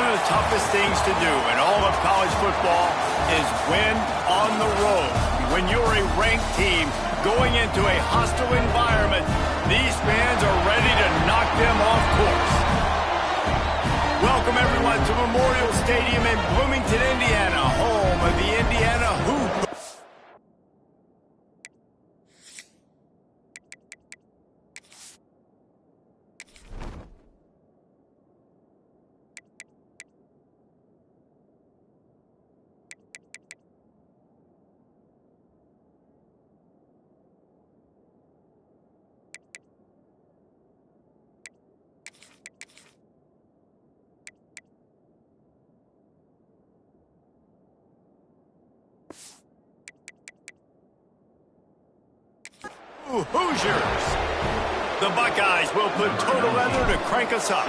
of the toughest things to do in all of college football is win on the road. When you're a ranked team going into a hostile environment, these fans are ready to knock them off course. Welcome, everyone, to Memorial Stadium in Bloomington, Indiana, home of the Indiana Hoop. Hoosiers. The Buckeyes will put total leather to crank us up.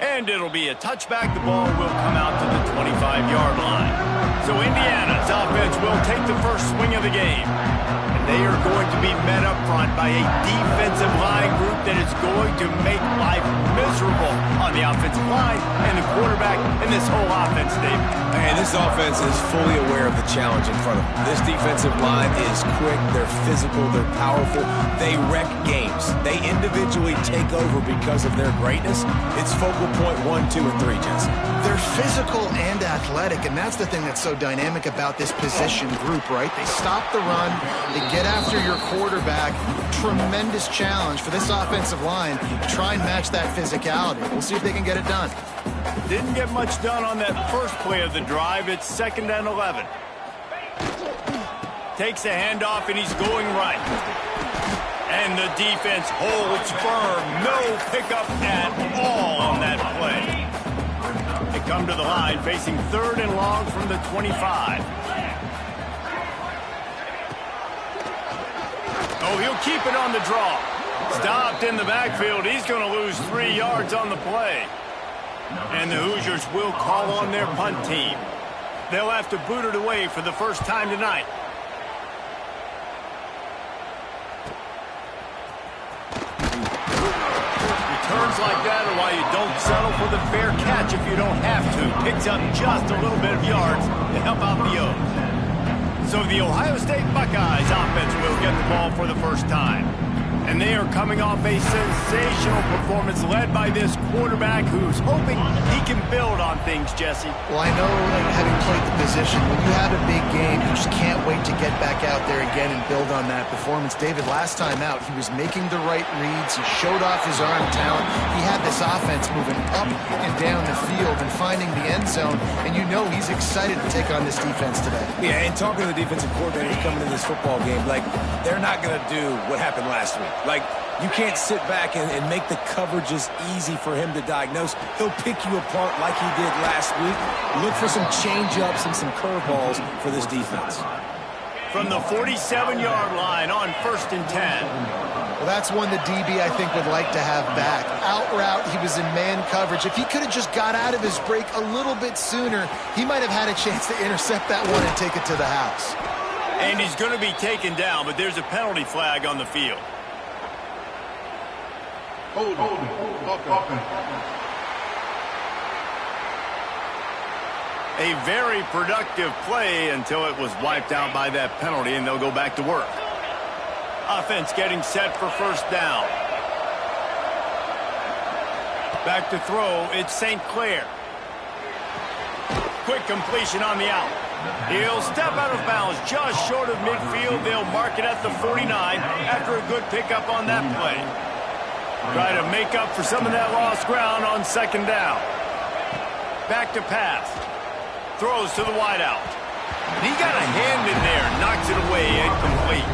And it'll be a touchback. The ball will come out to the 25-yard line. So Indiana's offense will take the first swing of the game. And they are going to be met up front by a defensive line group that is going to make life miserable on the offensive line and the quarterback and this whole offense, David. And this offense is fully aware of the challenge in front of them. This defensive line is quick, they're physical, they're powerful, they wreck games. They individually take over because of their greatness. It's focal point 1, 2, and 3, Jesse. They're physical and athletic, and that's the thing that's so dynamic about this position group, right? They stop the run, they get after your quarterback. Tremendous challenge for this offensive line to try and match that physicality. We'll see if they can get it done. Didn't get much done on that first play of the drive. It's 2nd and 11. Takes a handoff, and he's going right. And the defense holds firm. No pickup at all on that play. They come to the line facing 3rd and long from the 25. Oh, he'll keep it on the draw. Stopped in the backfield. He's going to lose 3 yards on the play. And the Hoosiers will call on their punt team. They'll have to boot it away for the first time tonight. Returns like that are why you don't settle for the fair catch if you don't have to. Picks up just a little bit of yards to help out the O's. So the Ohio State Buckeyes offense will get the ball for the first time. And they are coming off a sensational performance led by this quarterback who's hoping he can build on things, Jesse. Well, I know, having played the position, when you have a big game, you just can't wait to get back out there again and build on that performance. David, last time out, he was making the right reads. He showed off his arm talent. He had this offense moving up and down the field and finding the end zone. And you know he's excited to take on this defense today. Yeah, and talking to the defensive coordinator coming into this football game, like, they're not going to do what happened last week. Like, you can't sit back and make the coverages easy for him to diagnose. He'll pick you apart like he did last week. Look for some change-ups and some curveballs for this defense. From the 47-yard line on 1st and 10. Well, that's one the DB, I think, would like to have back. Out route, he was in man coverage. If he could have just got out of his break a little bit sooner, he might have had a chance to intercept that one and take it to the house. And he's going to be taken down, but there's a penalty flag on the field. Hold on. A very productive play until it was wiped out by that penalty, and they'll go back to work. Offense getting set for 1st down. Back to throw, it's St. Clair. Quick completion on the out. He'll step out of bounds just short of midfield. They'll mark it at the 49 after a good pickup on that play. Try to make up for some of that lost ground on 2nd down. Back to pass. Throws to the wideout. He got a hand in there, knocks it away, incomplete.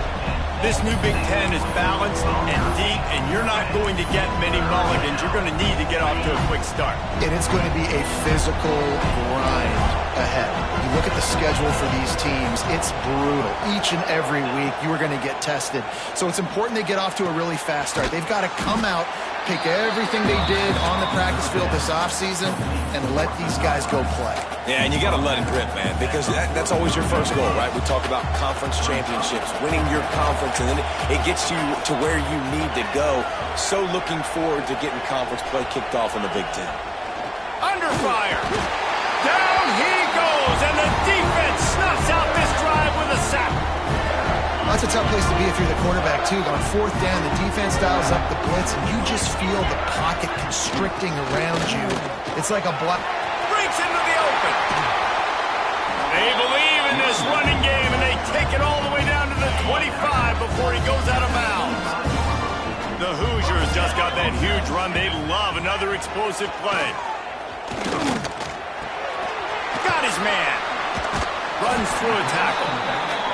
This new Big Ten is balanced and deep, and you're not going to get many mulligans. You're going to need to get off to a quick start. And it's going to be a physical grind ahead. You look at the schedule for these teams, it's brutal. Each and every week, you are going to get tested. So it's important they get off to a really fast start. They've got to come out, take everything they did on the practice field this offseason, and let these guys go play. Yeah, and you got to let it rip, man, because that's always your first goal, right? We talk about conference championships, winning your conference, and then it gets you to where you need to go. So looking forward to getting conference play kicked off in the Big Ten. Under fire. Down he goes, and the defense snuffs out this drive with a sack. That's a tough place to be if you're the quarterback, too. On fourth down, the defense dials up the blitz, and you just feel the pocket constricting around you. It's like a block. Breaks into the open. They believe in this running game, and they take it all the way down to the 25 before he goes out of bounds. The Hoosiers just got that huge run. They love another explosive play. Got his man. Runs through a tackle.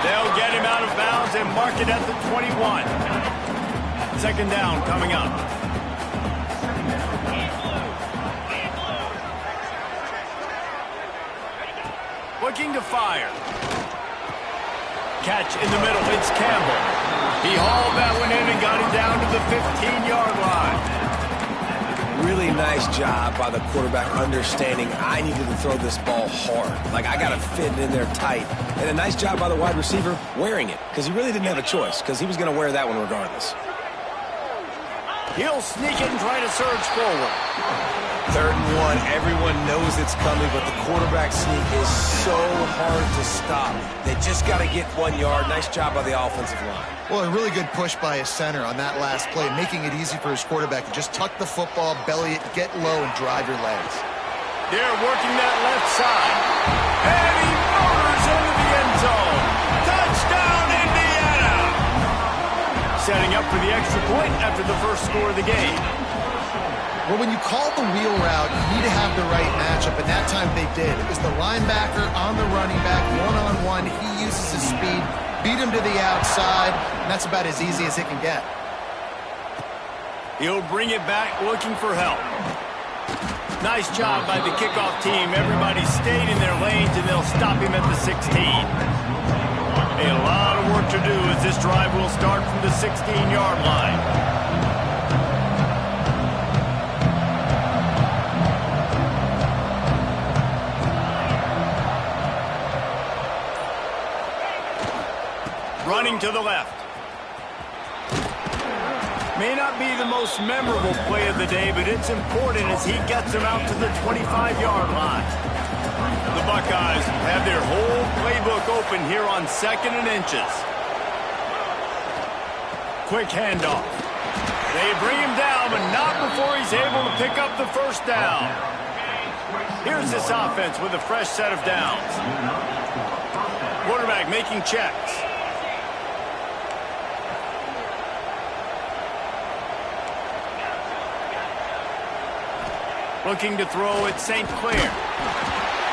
They'll get him out of bounds and mark it at the 21. Second down coming up. Looking to fire. Catch in the middle. It's Campbell. He hauled that one in and got him down to the 15-yard line. Really nice job by the quarterback understanding I needed to throw this ball hard. Like, I got to fit it in there tight. And a nice job by the wide receiver wearing it, because he really didn't have a choice, because he was going to wear that one regardless. He'll sneak it and try to surge forward. 3rd and 1, everyone knows it's coming, but the quarterback sneak is so hard to stop. They just got to get 1 yard. Nice job by the offensive line. Well, a really good push by his center on that last play, making it easy for his quarterback to just tuck the football, belly it, get low, and drive your legs. They're working that left side. And he motors into the end zone. Touchdown, Indiana! Setting up for the extra point after the first score of the game. Well, when you call the wheel route, you need to have the right matchup, and that time they did. It was the linebacker on the running back, one-on-one. He uses his speed, beat him to the outside, and that's about as easy as it can get. He'll bring it back looking for help. Nice job by the kickoff team. Everybody stayed in their lanes, and they'll stop him at the 16. A lot of work to do as this drive will start from the 16-yard line. Running to the left. May not be the most memorable play of the day, but it's important as he gets him out to the 25-yard line. The Buckeyes have their whole playbook open here on 2nd and inches. Quick handoff. They bring him down, but not before he's able to pick up the first down. Here's this offense with a fresh set of downs. Quarterback making checks. Looking to throw at St. Clair.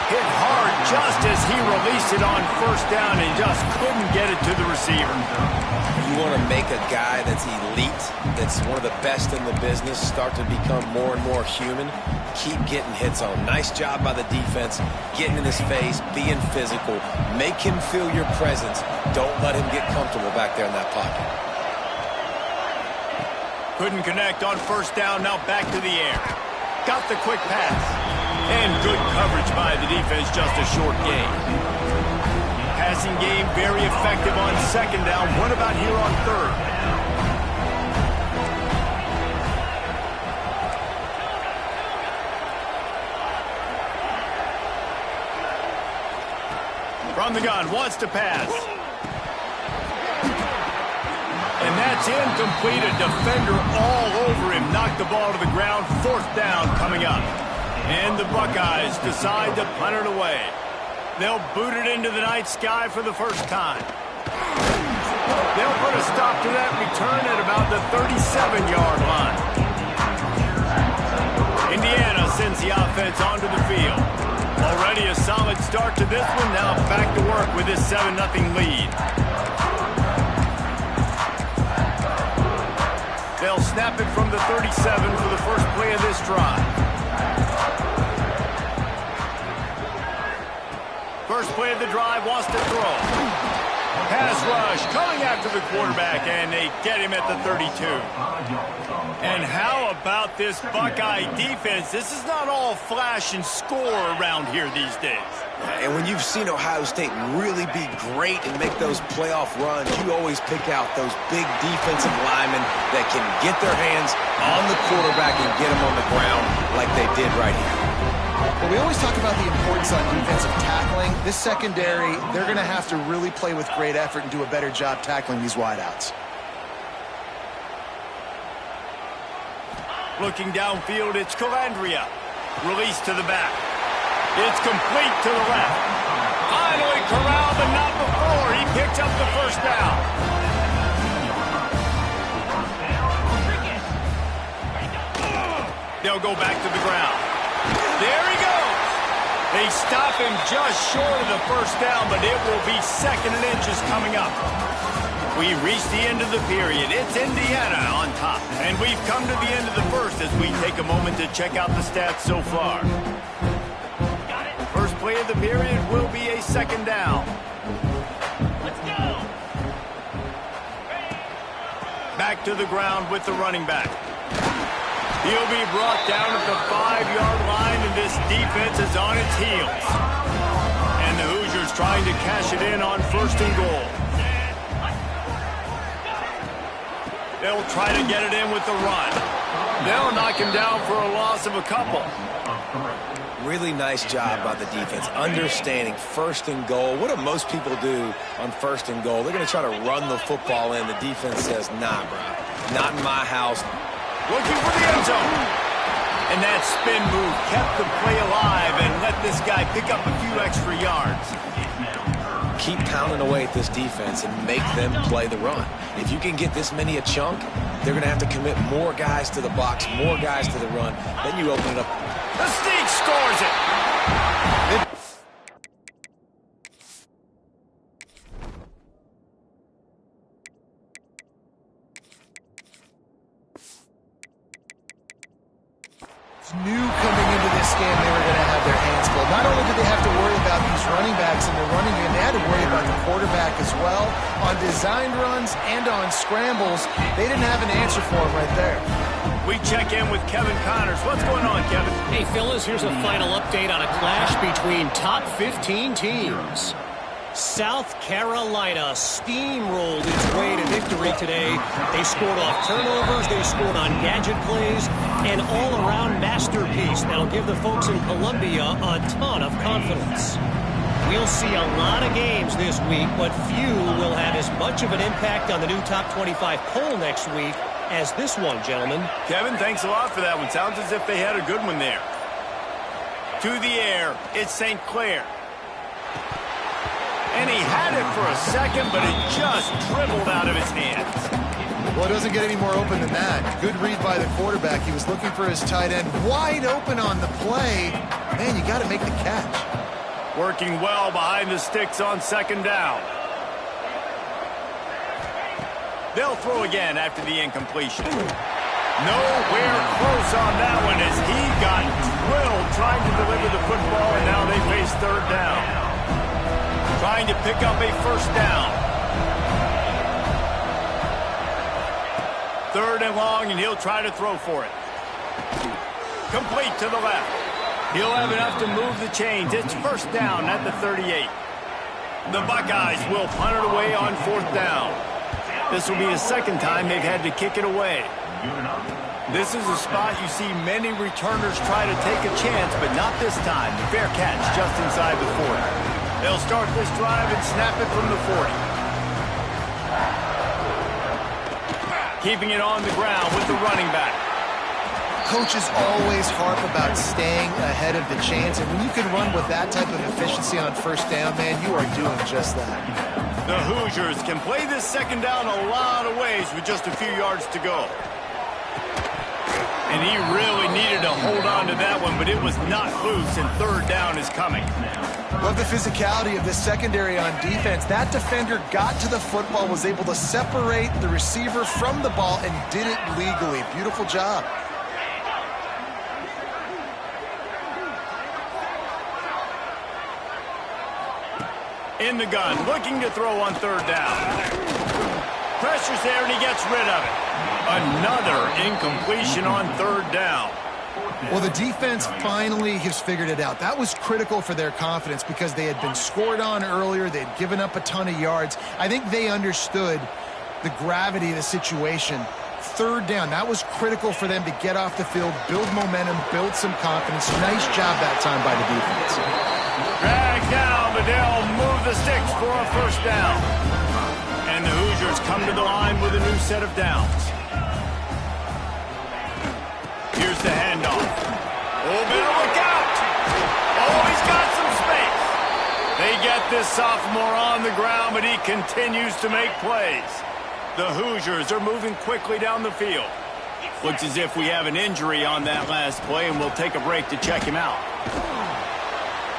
Hit hard just as he released it on first down and just couldn't get it to the receiver. You want to make a guy that's elite, that's one of the best in the business, start to become more and more human, keep getting hits on him. Nice job by the defense, getting in his face, being physical. Make him feel your presence. Don't let him get comfortable back there in that pocket. Couldn't connect on first down, now back to the air. Got the quick pass. And good coverage by the defense, just a short gain. Passing game very effective on 2nd down. What about here on 3rd? From the gun, wants to pass. And that's incomplete. A defender all over him. Knocked the ball to the ground. 4th down coming up. And the Buckeyes decide to punt it away. They'll boot it into the night sky for the first time. They'll put a stop to that return at about the 37-yard line. Indiana sends the offense onto the field. Already a solid start to this one. Now back to work with this 7-0 lead. They'll snap it from the 37 for the first play of this drive. First play of the drive, wants to throw. Pass rush coming after the quarterback, and they get him at the 32. And how about this Buckeye defense? This is not all flash and score around here these days. And when you've seen Ohio State really be great and make those playoff runs, you always pick out those big defensive linemen that can get their hands on the quarterback and get him on the ground like they did right here. Well, we always talk about the importance on defensive tackling. This secondary, they're going to have to really play with great effort and do a better job tackling these wideouts. Looking downfield, it's Calandria. Release to the back. It's complete to the left. Finally corralled, but not before. He picks up the first down. They'll go back to the ground. There he goes. They stop him just short of the first down, but it will be 2nd and inches coming up. We reached the end of the period. It's Indiana on top. And we've come to the end of the first as we take a moment to check out the stats so far. First play of the period will be a 2nd down. Let's go. Back to the ground with the running back. He'll be brought down at the 5-yard line, and this defense is on its heels. And the Hoosiers trying to cash it in on 1st and goal. They'll try to get it in with the run. They'll knock him down for a loss of a couple. Really nice job by the defense, understanding 1st and goal. What do most people do on 1st and goal? They're going to try to run the football in. The defense says, nah, bro, not in my house. Looking for the end zone. And that spin move kept the play alive and let this guy pick up a few extra yards. Keep pounding away at this defense and make them play the run. If you can get this many a chunk, they're going to have to commit more guys to the box, more guys to the run. Then you open it up. The Sneak scores it. Knew coming into this game they were going to have their hands full. Not only did they have to worry about these running backs and their running game, they had to worry about the quarterback as well. On designed runs and on scrambles, they didn't have an answer for him right there. We check in with Kevin Connors. What's going on, Kevin? Hey, Phyllis, here's a final update on a clash between top 15 teams. South Carolina steamrolled its way to victory today. They scored off turnovers, they scored on gadget plays, an all-around masterpiece that'll give the folks in Columbia a ton of confidence. We'll see a lot of games this week, but few will have as much of an impact on the new top 25 poll next week as this one, gentlemen. Kevin, thanks a lot for that one. Sounds as if they had a good one there. To the air, it's St. Clair. And he had it for a second, but it just dribbled out of his hands. Well, it doesn't get any more open than that. Good read by the quarterback. He was looking for his tight end wide open on the play. Man, you got to make the catch. Working well behind the sticks on 2nd down. They'll throw again after the incompletion. Nowhere close on that one as he got drilled trying to deliver the football, and now they face 3rd down. Trying to pick up a 1st down. 3rd and long, and he'll try to throw for it. Complete to the left. He'll have enough to move the chains. It's 1st down at the 38. The Buckeyes will punt it away on 4th down. This will be the 2nd time they've had to kick it away. This is a spot you see many returners try to take a chance, but not this time. The fair catch just inside the 40. They'll start this drive and snap it from the 40. Keeping it on the ground with the running back. Coaches always harp about staying ahead of the chains, and when you can run with that type of efficiency on 1st down, man, you are doing just that. The Hoosiers can play this 2nd down a lot of ways with just a few yards to go. And he really needed to hold on to that one, but it was not loose, and 3rd down is coming. Love the physicality of this secondary on defense. That defender got to the football, was able to separate the receiver from the ball, and did it legally. Beautiful job. In the gun, looking to throw on third down. Pressure's there, and he gets rid of it. Another incompletion on third down. Well, the defense finally has figured it out. That was critical for their confidence because they had been scored on earlier. They had given up a ton of yards. I think they understood the gravity of the situation. Third down, that was critical for them to get off the field, build momentum, build some confidence. Nice job that time by the defense. Drag down, but they'll move the sticks for a first down. And the Hoosiers come to the line with a new set of downs. Here's the handoff. Oh, better look out. Oh, he's got some space. They get this sophomore on the ground, but he continues to make plays. The Hoosiers are moving quickly down the field. Looks as if we have an injury on that last play, and we'll take a break to check him out.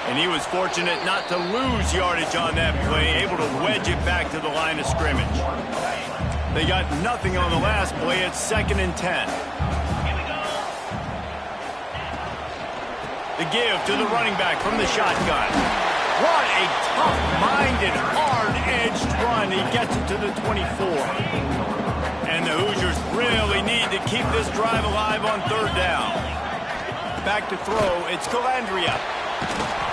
And he was fortunate not to lose yardage on that play, able to wedge it back to the line of scrimmage. They got nothing on the last play. It's 2nd and 10. The give to the running back from the shotgun. What a tough-minded, hard-edged run. He gets it to the 24. And the Hoosiers really need to keep this drive alive on third down. Back to throw, it's Calandria.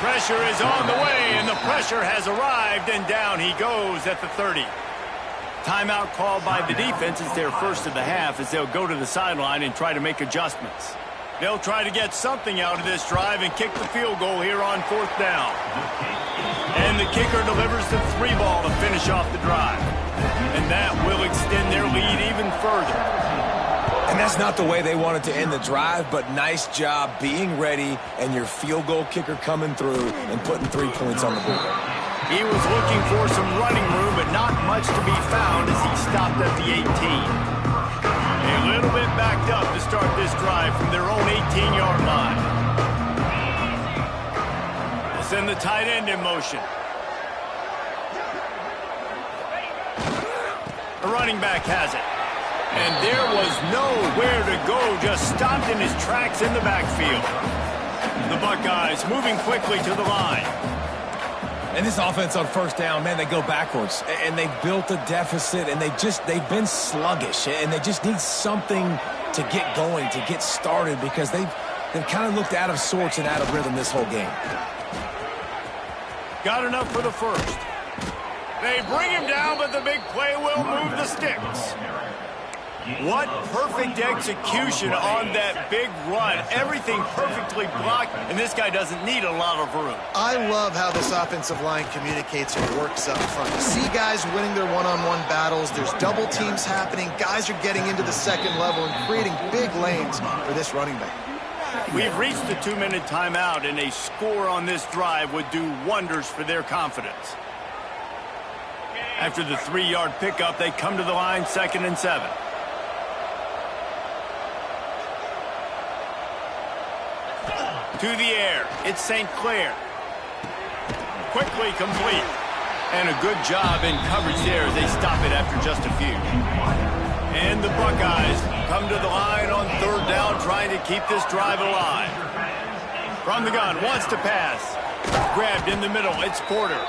Pressure is on the way, and the pressure has arrived, and down he goes at the 30. Timeout called by the defense. It's their first of the half as they'll go to the sideline and try to make adjustments. They'll try to get something out of this drive and kick the field goal here on 4th down. And the kicker delivers the 3 ball to finish off the drive. And that will extend their lead even further. And that's not the way they wanted to end the drive, but nice job being ready and your field goal kicker coming through and putting 3 points on the board. He was looking for some running room, but not much to be found as he stopped at the 18. A little bit backed up to start this drive from their own 18-yard line. They'll send the tight end in motion. The running back has it. And there was nowhere to go, just stopped in his tracks in the backfield. The Buckeyes moving quickly to the line. And this offense on first down, man, they go backwards. And they built a deficit, and they've been sluggish. And they just need something to get going, to get started, because they've kind of looked out of sorts and out of rhythm this whole game. Got enough for the first. They bring him down, but the big play will move the sticks. What perfect execution on that big run. Everything perfectly blocked, and this guy doesn't need a lot of room. I love how this offensive line communicates and works up front. You see guys winning their one-on-one battles. There's double teams happening. Guys are getting into the second level and creating big lanes for this running back. We've reached the 2-minute timeout, and a score on this drive would do wonders for their confidence. After the 3-yard pickup, they come to the line 2nd and 7. To the air, it's St. Clair. Quickly complete. And a good job in coverage there as they stop it after just a few. And the Buckeyes come to the line on third down, trying to keep this drive alive. From the gun, wants to pass. Grabbed in the middle, it's Porter.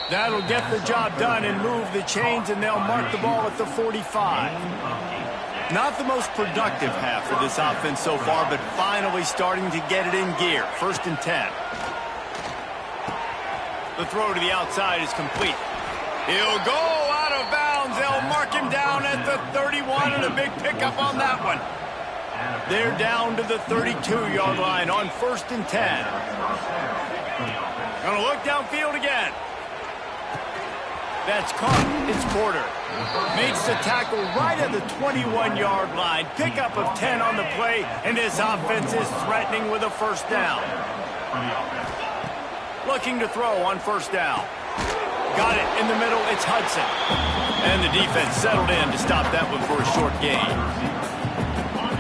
That'll get the job done and move the chains, and they'll mark the ball at the 45. Not the most productive half for this offense so far, but finally starting to get it in gear. 1st and 10. The throw to the outside is complete. He'll go out of bounds. They'll mark him down at the 31, and a big pickup on that one. They're down to the 32-yard line on 1st and 10. Gonna look downfield again. That's caught. It's Porter. Makes the tackle right at the 21-yard line. Pickup of 10 on the play, and this offense is threatening with a first down. Looking to throw on first down. Got it in the middle. It's Hudson. And the defense settled in to stop that one for a short gain.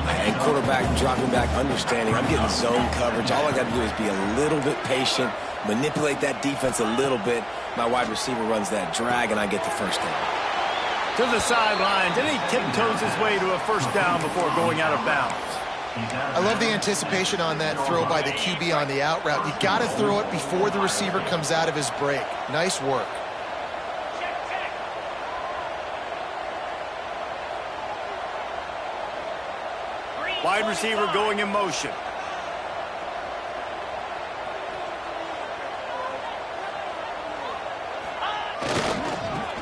And quarterback dropping back, understanding I'm getting zone coverage. All I got to do is be a little bit patient, manipulate that defense a little bit. My wide receiver runs that drag, and I get the first down. To the sidelines, and he tiptoes his way to a first down before going out of bounds. I love the anticipation on that throw by the QB on the out route. You got to throw it before the receiver comes out of his break. Nice work. Wide receiver going in motion.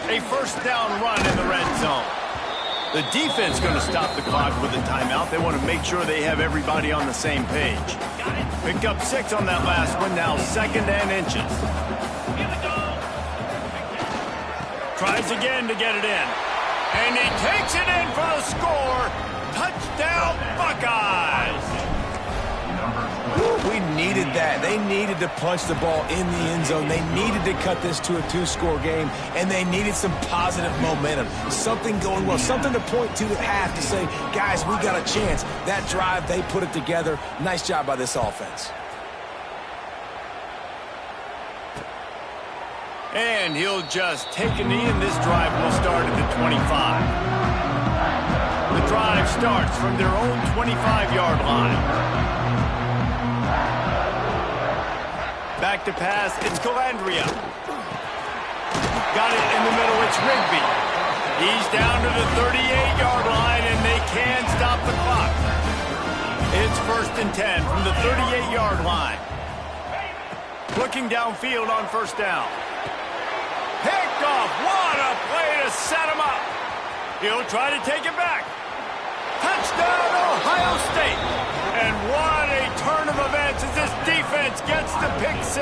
A first down run in the red zone. The defense going to stop the clock with a timeout. They want to make sure they have everybody on the same page. Picked up 6 on that last one. Now 2nd and inches. Tries again to get it in. And he takes it in for the score. Touchdown, Buckeyes! We needed that. They needed to punch the ball in the end zone. They needed to cut this to a 2-score game, and they needed some positive momentum. Something going well, something to point to at half to say, guys, we got a chance. That drive, they put it together. Nice job by this offense. And he'll just take a knee, and this drive will start at the 25. The drive starts from their own 25-yard line. Back to pass, it's Calandria. Got it in the middle, it's Rigby. He's down to the 38-yard line, and they can stop the clock. It's 1st and 10 from the 38-yard line. Looking downfield on 1st down. Picked off, what a play to set him up. He'll try to take it back. Touchdown, Ohio State. And what a turn of events as this defense gets the pick 6.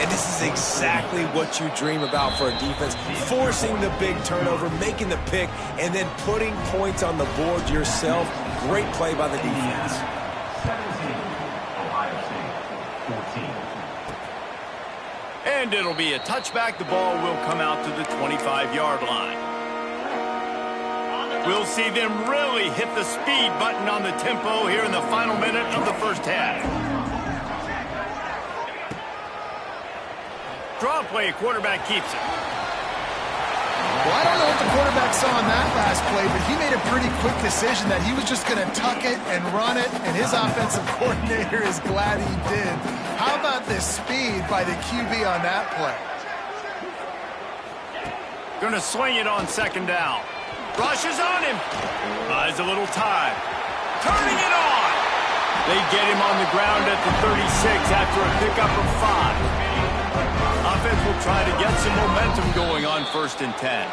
And this is exactly what you dream about for a defense. Forcing the big turnover, making the pick, and then putting points on the board yourself. Great play by the defense. 17, Ohio State, 14. And it'll be a touchback. The ball will come out to the 25-yard line. We'll see them really hit the speed button on the tempo here in the final minute of the first half. Draw play, quarterback keeps it. Well, I don't know what the quarterback saw on that last play, but he made a pretty quick decision that he was just going to tuck it and run it, and his offensive coordinator is glad he did. How about this speed by the QB on that play? Going to swing it on 2nd down. Rushes on him. Buys a little time. Turning it on. They get him on the ground at the 36 after a pickup of 5. Offense will try to get some momentum going on 1st and 10.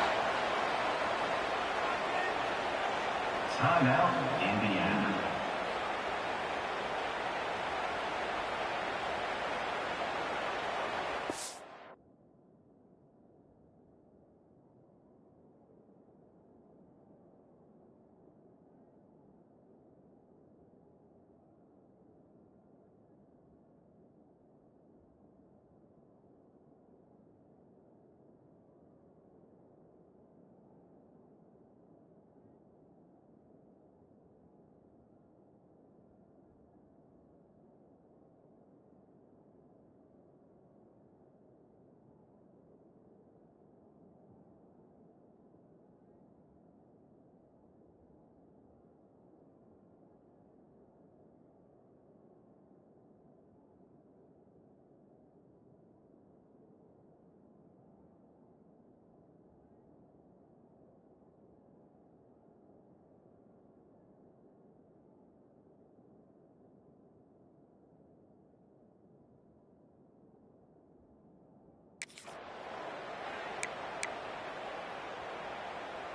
Timeout, Indiana.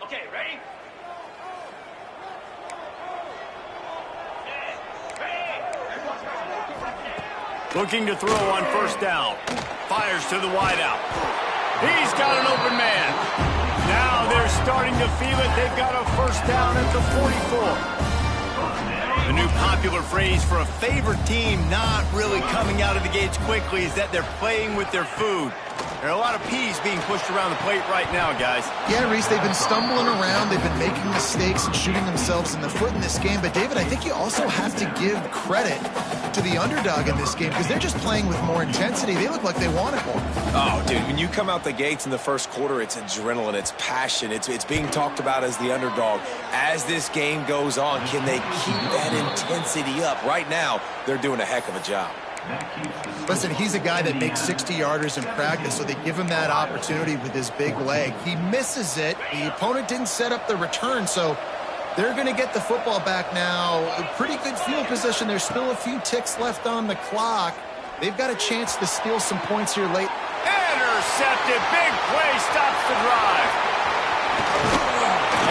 Okay, ready? Looking to throw on 1st down. Fires to the wideout. He's got an open man. Now they're starting to feel it. They've got a 1st down at the 44. The new popular phrase for a favorite team not really coming out of the gates quickly is that they're playing with their food. There are a lot of peas being pushed around the plate right now, guys. Yeah, Reese, they've been stumbling around. They've been making mistakes and shooting themselves in the foot in this game. But, David, I think you also have to give credit to the underdog in this game because they're just playing with more intensity. They look like they want it more. Oh, dude, when you come out the gates in the 1st quarter, it's adrenaline, it's passion, it's being talked about as the underdog. As this game goes on, can they keep that intensity up? Right now, they're doing a heck of a job. Listen, he's a guy that makes 60-yarders in practice, so they give him that opportunity with his big leg. He misses it. The opponent didn't set up the return, so They're going to get the football back now. A pretty good field position. There's still a few ticks left on the clock. They've got a chance to steal some points here late. Intercepted. Big play stops the drive.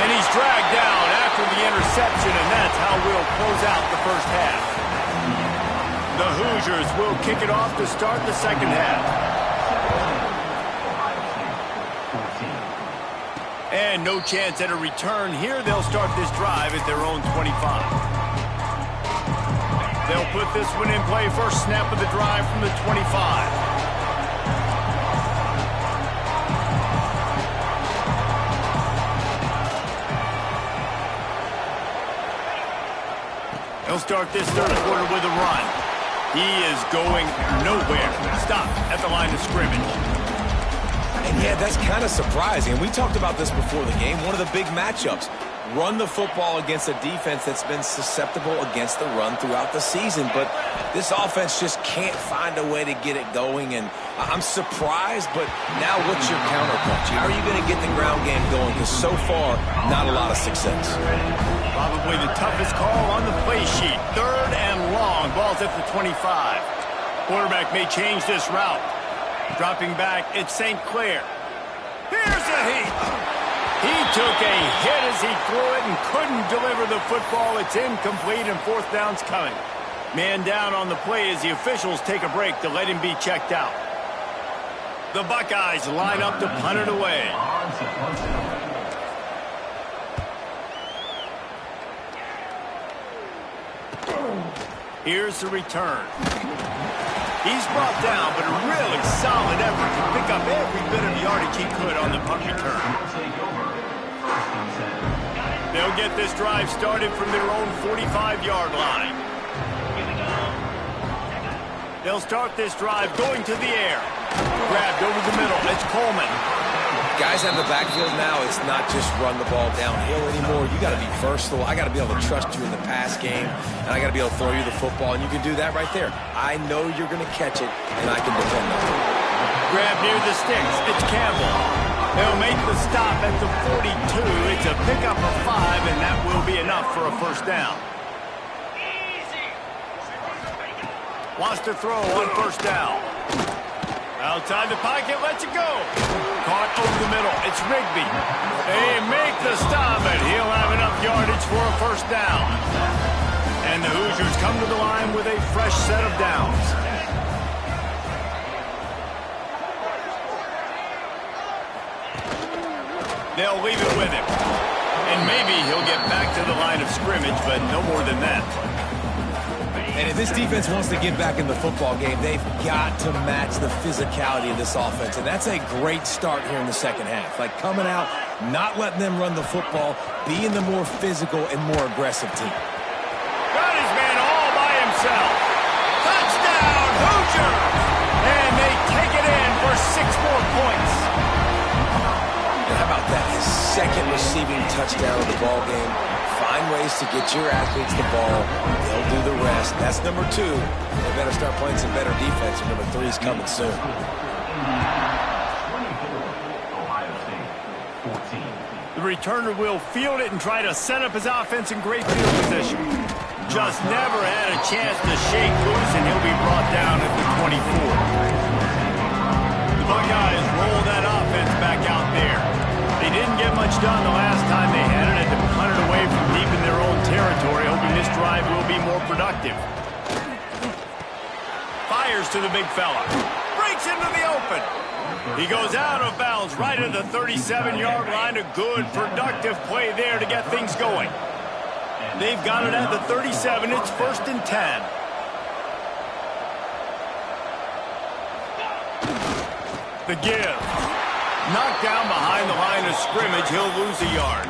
And he's dragged down after the interception, and that's how we'll close out the first half. The Hoosiers will kick it off to start the second half. And no chance at a return here. They'll start this drive at their own 25. They'll put this one in play. First snap of the drive from the 25. They'll start this third quarter with a run. He is going nowhere. Stop at the line of scrimmage. And yeah, that's kind of surprising. We talked about this before the game. One of the big matchups. Run the football against a defense that's been susceptible against the run throughout the season. But this offense just can't find a way to get it going. And I'm surprised, but now what's your counterpunch? How are you going to get the ground game going? Because so far, not a lot of success. Probably the toughest call on the play sheet. Third and long. Ball's at the 25. Quarterback may change this route. Dropping back, it's St. Clair. Here's a heat. He took a hit as he threw it and couldn't deliver the football. It's incomplete and fourth down's coming. Man down on the play as the officials take a break to let him be checked out. The Buckeyes line up to punt it away. Here's the return. He's brought down, but a really solid effort to pick up every bit of yardage he could on the punt return. They'll get this drive started from their own 45-yard line. They'll start this drive going to the air. Grabbed over the middle. It's Coleman. Guys have the backfield now. It's not just run the ball downhill anymore. You got to be versatile. I got to be able to trust you in the pass game, and I got to be able to throw you the football, and you can do that right there. I know you're going to catch it, and I can depend on it. Grab near the sticks. It's Campbell. They'll make the stop at the 42. It's a pickup of 5, and that will be enough for a first down. Wants to throw on first down. Outside the pocket, lets it go. Caught over the middle. It's Rigby. They make the stop, and he'll have enough yardage for a first down. And the Hoosiers come to the line with a fresh set of downs. They'll leave it with him. And maybe he'll get back to the line of scrimmage, but no more than that. And if this defense wants to get back in the football game, they've got to match the physicality of this offense. And that's a great start here in the second half. Like coming out, not letting them run the football, being the more physical and more aggressive team. Got his man all by himself. Touchdown, Hoosiers! And they take it in for 6 more points. And how about that? His second receiving touchdown of the ball game. Find ways to get your athletes the ball. They'll do the rest. That's number 2. They better start playing some better defense, and number 3 is coming soon. The returner will field it and try to set up his offense in great field position. Just never had a chance to shake loose, and he'll be brought down at the 24. The Buckeyes roll that offense back out there. They didn't get much done the last time they had it, and to punt it away from deep in their own territory, hoping this drive will be more productive. Fires to the big fella. Breaks into the open. He goes out of bounds right at the 37-yard line. A good, productive play there to get things going. They've got it at the 37. It's 1st and 10. The give. Knocked down behind the line of scrimmage. He'll lose a yard.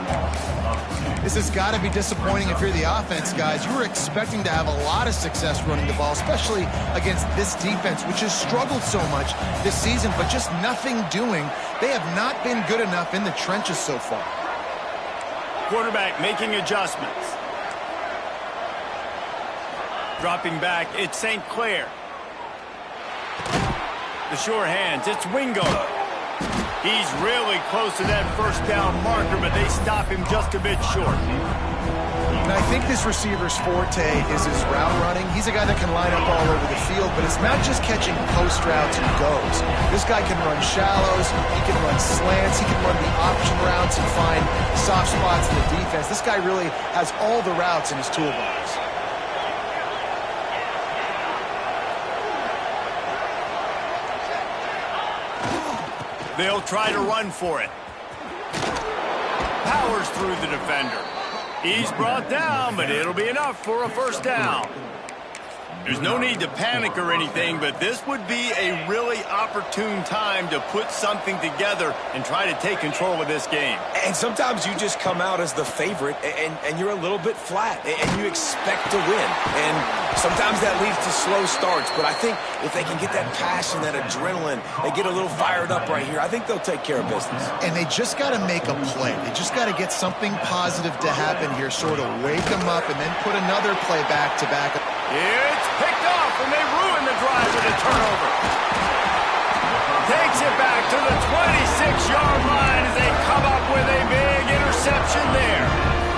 This has got to be disappointing if you're the offense, guys. You were expecting to have a lot of success running the ball, especially against this defense, which has struggled so much this season, but just nothing doing. They have not been good enough in the trenches so far. Quarterback making adjustments. Dropping back, it's St. Clair. The sure hands, it's Wingo. He's really close to that first down marker, but they stop him just a bit short. And I think this receiver's forte is his route running. He's a guy that can line up all over the field, but it's not just catching post routes and goes. This guy can run shallows, he can run slants, he can run the option routes and find soft spots in the defense. This guy really has all the routes in his toolbox. They'll try to run for it. Powers through the defender. He's brought down, but it'll be enough for a first down. There's no need to panic or anything, but this would be a really opportune time to put something together and try to take control of this game. And sometimes you just come out as the favorite, and you're a little bit flat, and you expect to win. And sometimes that leads to slow starts, but I think if they can get that passion, that adrenaline, they get a little fired up right here, I think they'll take care of business. And they just got to make a play. They just got to get something positive to happen here, sort of wake them up, and then put another play back-to-back. It's picked off, and they ruin the drive with a turnover. Takes it back to the 26-yard line as they come up with a big interception there.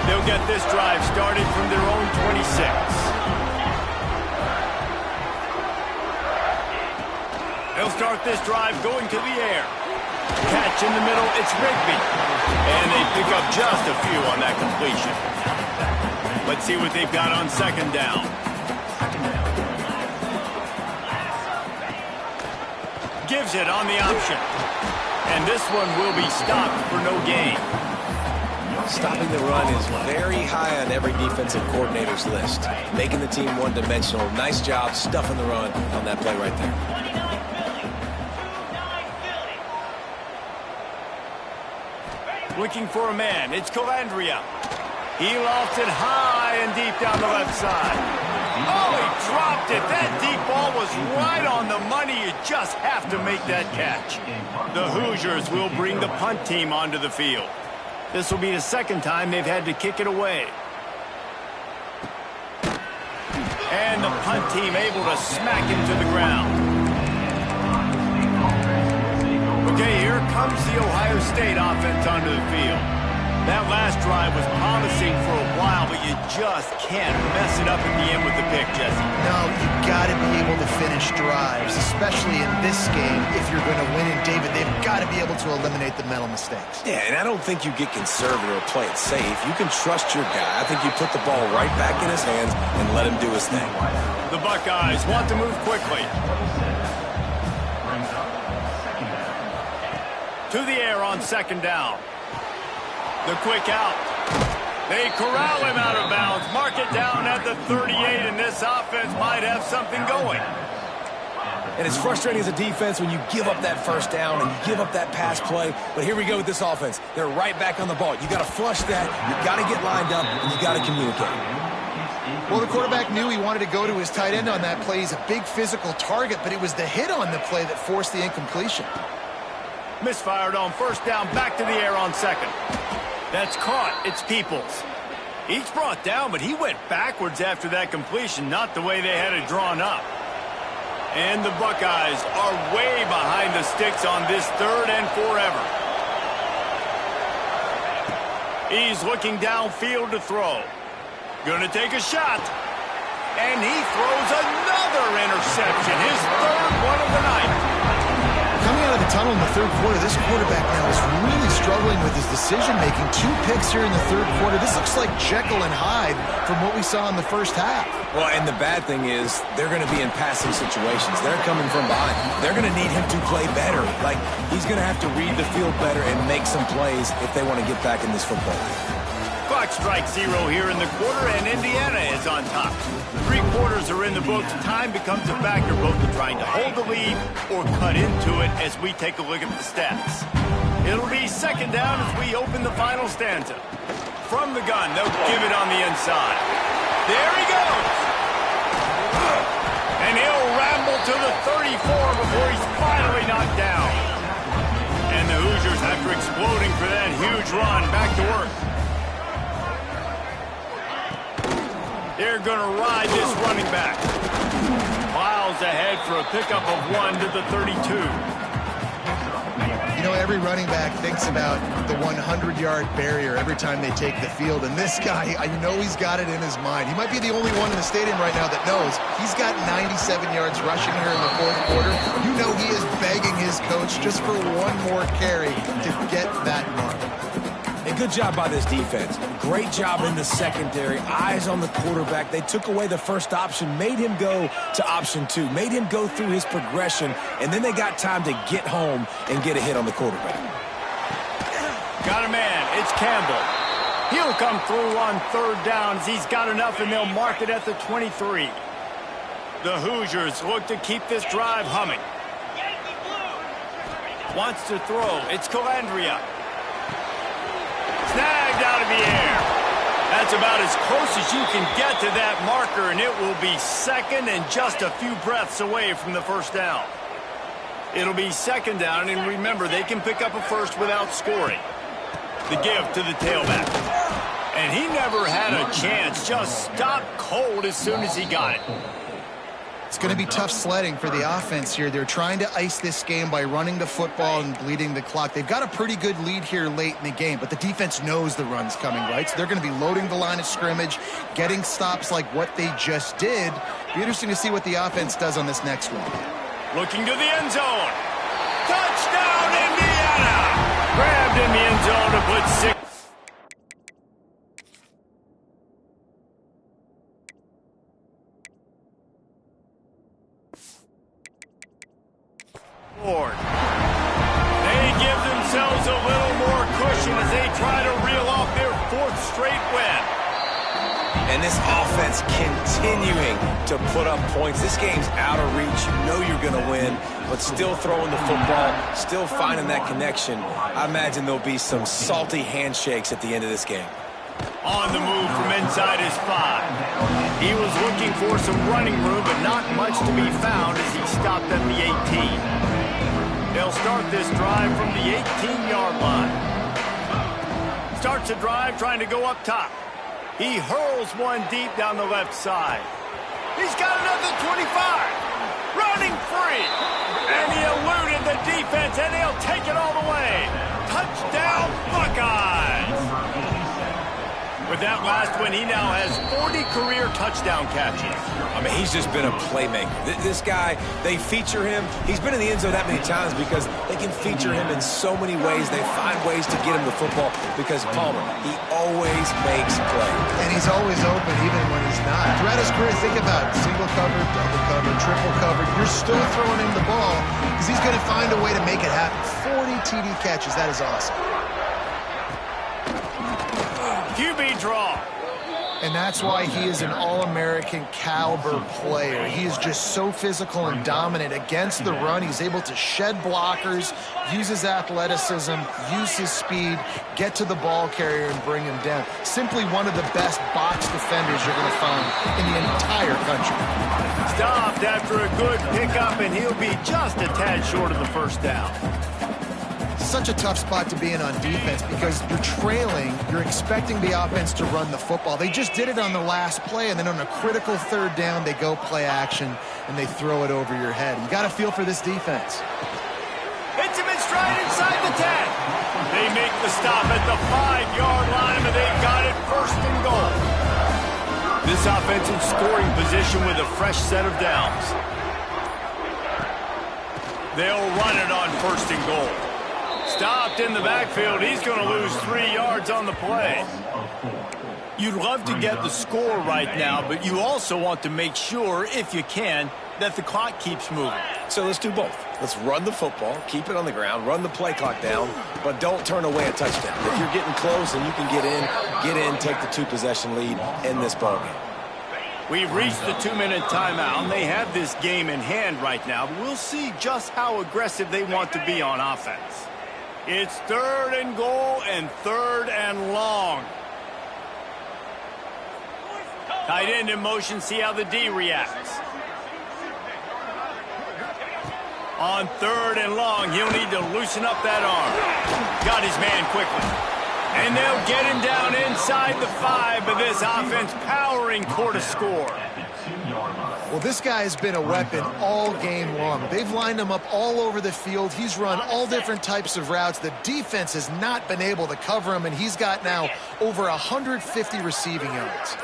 They'll get this drive started from their own 26. They'll start this drive going to the air. Catch in the middle, it's Rigby. And they pick up just a few on that completion. Let's see what they've got on second down. Gives it on the option. And this one will be stopped for no gain. Stopping the run is very high on every defensive coordinator's list. Making the team one-dimensional. Nice job stuffing the run on that play right there. Looking for a man. It's Calandria. He lofts it high and deep down the left side. Oh, he dropped it. That deep ball was right on the money. You just have to make that catch. The Hoosiers will bring the punt team onto the field. This will be the second time they've had to kick it away. And the punt team able to smack him to the ground. Okay, here comes the Ohio State offense onto the field. That last drive was promising for a while, but you just can't mess it up at the end with the pick, Jesse. No, you've got to be able to finish drives, especially in this game. If you're going to win it, David, they've got to be able to eliminate the mental mistakes. Yeah, and I don't think you get conservative or play it safe. You can trust your guy. I think you put the ball right back in his hands and let him do his thing. The Buckeyes want to move quickly. To the air on second down. The quick out. They corral him out of bounds. Mark it down at the 38, and this offense might have something going. And it's frustrating as a defense when you give up that first down and you give up that pass play. But here we go with this offense. They're right back on the ball. You got to flush that. You got to get lined up, and you got to communicate. Well, the quarterback knew he wanted to go to his tight end on that play. He's a big physical target, but it was the hit on the play that forced the incompletion. Misfired on first down, back to the air on second. That's caught. It's Peoples. He's brought down, but he went backwards after that completion, not the way they had it drawn up. And the Buckeyes are way behind the sticks on this third and forever. He's looking downfield to throw. Gonna take a shot. And he throws another interception, his third one of the night. Coming out of the tunnel in the third quarter, this quarterback now is really struggling with his decision-making. 2 picks here in the third quarter. This looks like Jekyll and Hyde from what we saw in the first half. Well, and the bad thing is they're going to be in passing situations. They're coming from behind. They're going to need him to play better. Like, he's going to have to read the field better and make some plays if they want to get back in this football game. Clock strikes 0 here in the quarter, and Indiana is on top. 3 quarters are in the books. Time becomes a factor both in trying to hold the lead or cut into it as we take a look at the stats. It'll be second down as we open the final stanza. From the gun, they'll give it on the inside. There he goes! And he'll ramble to the 34 before he's finally knocked down. And the Hoosiers, after exploding for that huge run, back to work. They're going to ride this running back. Miles ahead for a pickup of 1 to the 32. You know, every running back thinks about the 100-yard barrier every time they take the field, and this guy, I know he's got it in his mind. He might be the only one in the stadium right now that knows he's got 97 yards rushing here in the fourth quarter. You know he is begging his coach just for one more carry to get that mark. And good job by this defense. Great job in the secondary. Eyes on the quarterback. They took away the first option, made him go to option 2, made him go through his progression, and then they got time to get home and get a hit on the quarterback. Got a man. It's Campbell. He'll come through on third down as he's got enough, and they'll mark it at the 23. The Hoosiers look to keep this drive humming. Wants to throw. It's Calandria. Snagged out of the air. That's about as close as you can get to that marker, and it will be second and just a few breaths away from the first down. It'll be second down, and remember, they can pick up a first without scoring. The give to the tailback. And he never had a chance. Just stopped cold as soon as he got it. It's going to be tough sledding for the offense here. They're trying to ice this game by running the football and bleeding the clock. They've got a pretty good lead here late in the game, but the defense knows the run's coming, right? So they're going to be loading the line of scrimmage, getting stops like what they just did. Be interesting to see what the offense does on this next one. Looking to the end zone. Touchdown, Indiana! Grabbed in the end zone to put 6. They give themselves a little more cushion as they try to reel off their 4th straight win. And this offense continuing to put up points. This game's out of reach. You know you're going to win, but still throwing the football, still finding that connection. I imagine there'll be some salty handshakes at the end of this game. On the move from inside his 5. He was looking for some running room, but not much to be found as he stopped at the 18. They'll start this drive from the 18-yard line. Starts a drive trying to go up top. He hurls one deep down the left side. He's got another 25. Running free. And he eluded the defense, and he'll take it all the way. Touchdown, Buckeyes. With that last one, he now has 40 career touchdown catches. I mean, he's just been a playmaker. This guy, they feature him. He's been in the end zone that many times because they can feature him in so many ways. They find ways to get him the football because Palmer, he always makes plays. And he's always open even when he's not. Throughout his career, think about it. Single covered, double covered, triple covered. You're still throwing him the ball because he's going to find a way to make it happen. 40 TD catches. That is awesome. QB draw. And that's why he is an All-American caliber player. He is just so physical and dominant against the run. He's able to shed blockers, use his athleticism, use his speed, get to the ball carrier and bring him down. Simply one of the best box defenders you're going to find in the entire country. Stopped after a good pickup, and he'll be just a tad short of the first down. Such a tough spot to be in on defense because you're trailing, you're expecting the offense to run the football. They just did it on the last play, and then on a critical third down, they go play action, and they throw it over your head. You got to feel for this defense. Hits him in stride inside the 10. They make the stop at the 5-yard line, and they've got it 1st and goal. This offense in scoring position with a fresh set of downs. They'll run it on 1st and goal. Stopped in the backfield. He's going to lose 3 yards on the play. You'd love to get the score right now, but you also want to make sure, if you can, that the clock keeps moving. So let's do both. Let's run the football, keep it on the ground, run the play clock down, but don't turn away a touchdown. If you're getting close and you can get in, take the 2-possession lead in this ballgame. We've reached the 2-minute timeout, and they have this game in hand right now. We'll see just how aggressive they want to be on offense. It's 3rd and goal and 3rd and long. Tight end in motion, see how the D reacts. On 3rd and long, he'll need to loosen up that arm. Got his man quickly. And they'll get him down inside the 5, but this offense powering toward a score. Well, this guy has been a weapon all game long. They've lined him up all over the field. He's run all different types of routes. The defense has not been able to cover him, and he's got now over 150 receiving yards.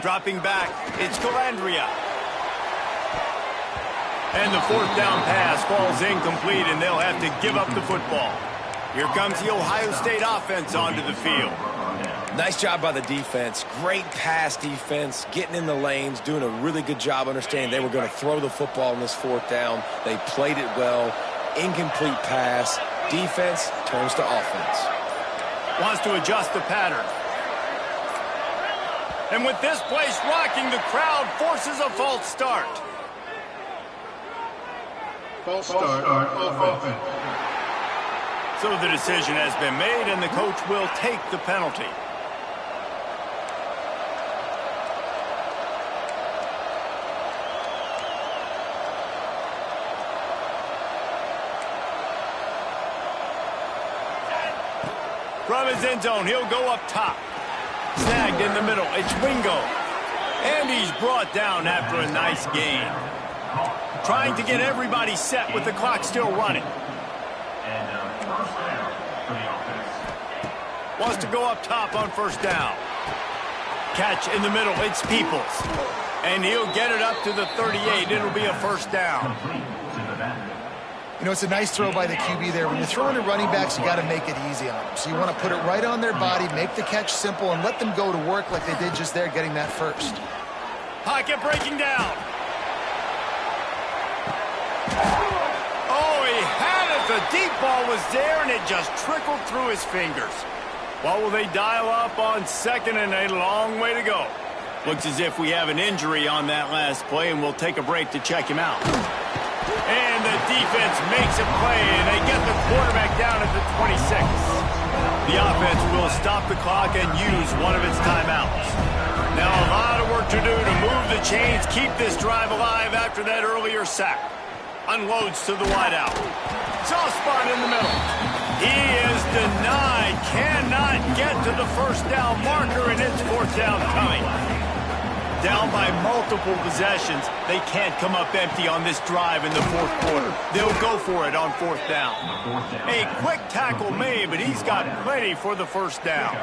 Dropping back, it's Calandria. And the fourth down pass falls incomplete, and they'll have to give up the football. Here comes the Ohio State offense onto the field. Nice job by the defense. Great pass defense, getting in the lanes, doing a really good job understanding they were going to throw the football in this fourth down. They played it well. Incomplete pass. Defense turns to offense. Wants to adjust the pattern. And with this place rocking, the crowd forces a false start. False start offense. So the decision has been made, and the coach will take the penalty. From his end zone, he'll go up top. Snagged in the middle, it's Wingo. And he's brought down after a nice gain. Trying to get everybody set with the clock still running. Wants to go up top on first down. Catch in the middle, it's Peoples. And he'll get it up to the 38. It'll be a first down. You know, it's a nice throw by the QB there. When you're throwing to running backs, you got to make it easy on them. So you want to put it right on their body, make the catch simple, and let them go to work like they did just there, getting that first. Pocket breaking down. Oh, he had it. The deep ball was there, and it just trickled through his fingers. What will they dial up on second, and a long way to go? Looks as if we have an injury on that last play, and we'll take a break to check him out. And the defense makes a play, and they get the quarterback down at the 26. The offense will stop the clock and use one of its timeouts. Now a lot of work to do to move the chains, keep this drive alive after that earlier sack. Unloads to the wideout. Soft spot in the middle. He is denied. Cannot get to the first down marker, and it's fourth down coming. Down by multiple possessions, they can't come up empty on this drive in the fourth quarter. They'll go for it on fourth down. A quick tackle made, but he's got plenty for the first down.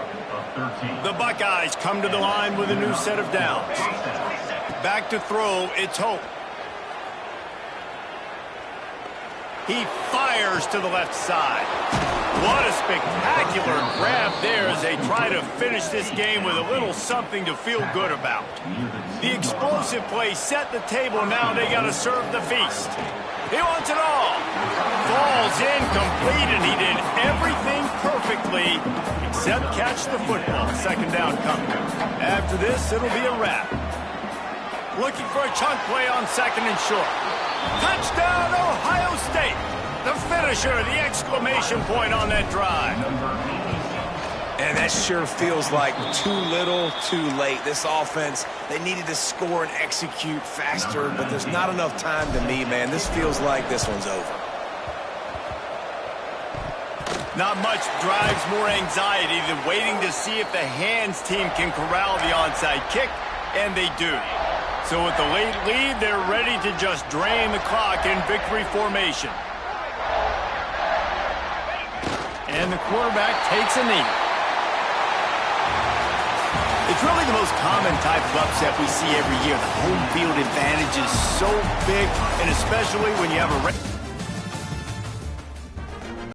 The Buckeyes come to the line with a new set of downs. Back to throw, it's Hope. He fires to the left side. What a spectacular grab there as they try to finish this game with a little something to feel good about. The explosive play set the table. Now they got to serve the feast. He wants it all. Falls incomplete, and he did everything perfectly except catch the football. Second down coming. After this, it'll be a wrap. Looking for a chunk play on second and short. Touchdown, Ohio State. The finisher, the exclamation point on that drive. And that sure feels like too little, too late. This offense, they needed to score and execute faster, but there's not enough time to me, man. This feels like this one's over. Not much drives more anxiety than waiting to see if the hands team can corral the onside kick, and they do. So with the late lead, they're ready to just drain the clock in victory formation. And the quarterback takes a knee. It's really the most common type of upset we see every year. The home field advantage is so big, and especially when you have a...